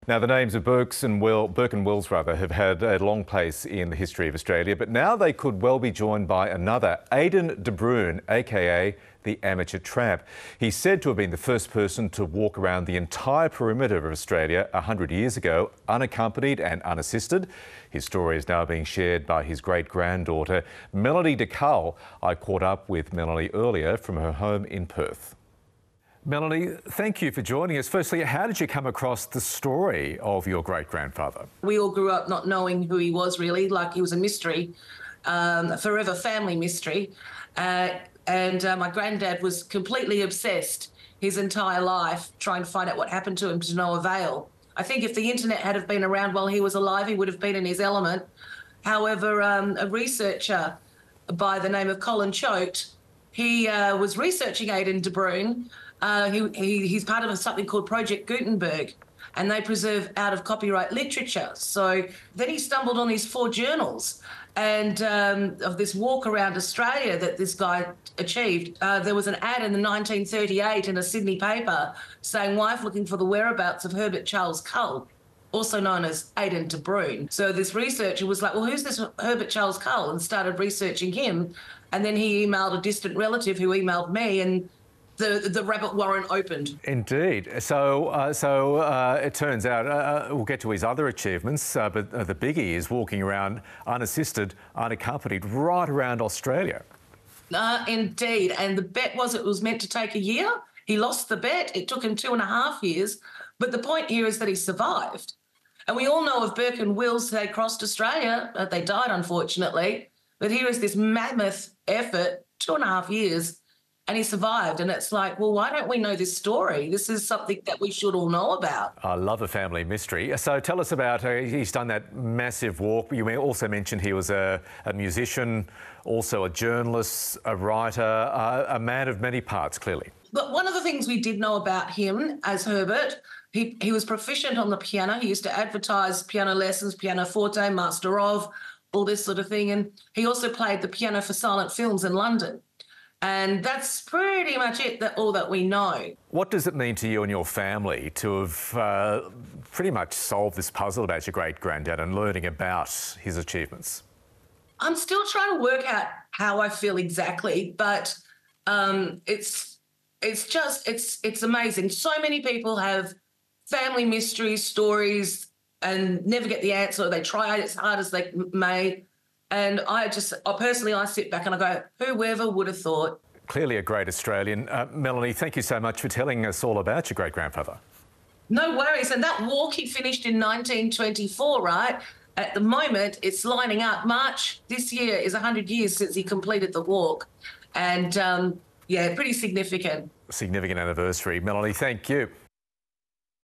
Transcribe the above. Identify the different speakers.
Speaker 1: Now, the names of Burke and Wills have had a long place in the history of Australia, but now they could well be joined by another, Aidan de Brune, aka the Amateur Tramp. He's said to have been the first person to walk around the entire perimeter of Australia 100 years ago, unaccompanied and unassisted. His story is now being shared by his great-granddaughter, Melanie DeCull. I caught up with Melanie earlier from her home in Perth. Melanie, thank you for joining us. Firstly, how did you come across the story of your great-grandfather?
Speaker 2: We all grew up not knowing who he was, really, like he was a mystery, a forever family mystery. My granddad was completely obsessed his entire life trying to find out what happened to him, to no avail. I think if the internet had have been around while he was alive, he would have been in his element. However, a researcher by the name of Colin Choate, he was researching Aidan de Brune. He's part of something called Project Gutenberg, and they preserve out-of-copyright literature. So then he stumbled on these 4 journals and of this walk around Australia that this guy achieved. There was an ad in the 1938 in a Sydney paper saying, "Wife looking for the whereabouts of Herbert Charles Cull," also known as Aidan de Brune. So this researcher was like, well, who's this Herbert Charles Cull? And started researching him. And then he emailed a distant relative who emailed me, and the rabbit warren opened.
Speaker 1: Indeed. So it turns out, we'll get to his other achievements, but the biggie is walking around unassisted, unaccompanied, right around Australia.
Speaker 2: Indeed. And the bet was it was meant to take a year. He lost the bet. It took him 2.5 years. But the point here is that he survived. And we all know of Burke and Wills. They crossed Australia. They died, unfortunately. But here is this mammoth effort, 2.5 years, and he survived. And it's like, well, why don't we know this story? This is something that we should all know about. I
Speaker 1: love a family mystery. So tell us about, he's done that massive walk. You also mentioned he was a musician, also a journalist, a writer, a man of many parts, clearly.
Speaker 2: But one of the things we did know about him as Herbert, he was proficient on the piano. He used to advertise piano lessons, pianoforte, master of, all this sort of thing. And he also played the piano for silent films in London. And that's pretty much it, all that we know.
Speaker 1: What does it mean to you and your family to have pretty much solved this puzzle about your great-granddad and learning about his achievements?
Speaker 2: I'm still trying to work out how I feel exactly, but it's amazing. So many people have family mysteries, stories, and never get the answer. They try as hard as they may. And I personally sit back and I go, whoever would have thought?
Speaker 1: Clearly a great Australian. Melanie, thank you so much for telling us all about your great-grandfather.
Speaker 2: No worries. And that walk he finished in 1924, right? At the moment, it's lining up. March this year is 100 years since he completed the walk. And, yeah, pretty significant.
Speaker 1: Significant anniversary. Melanie, thank you.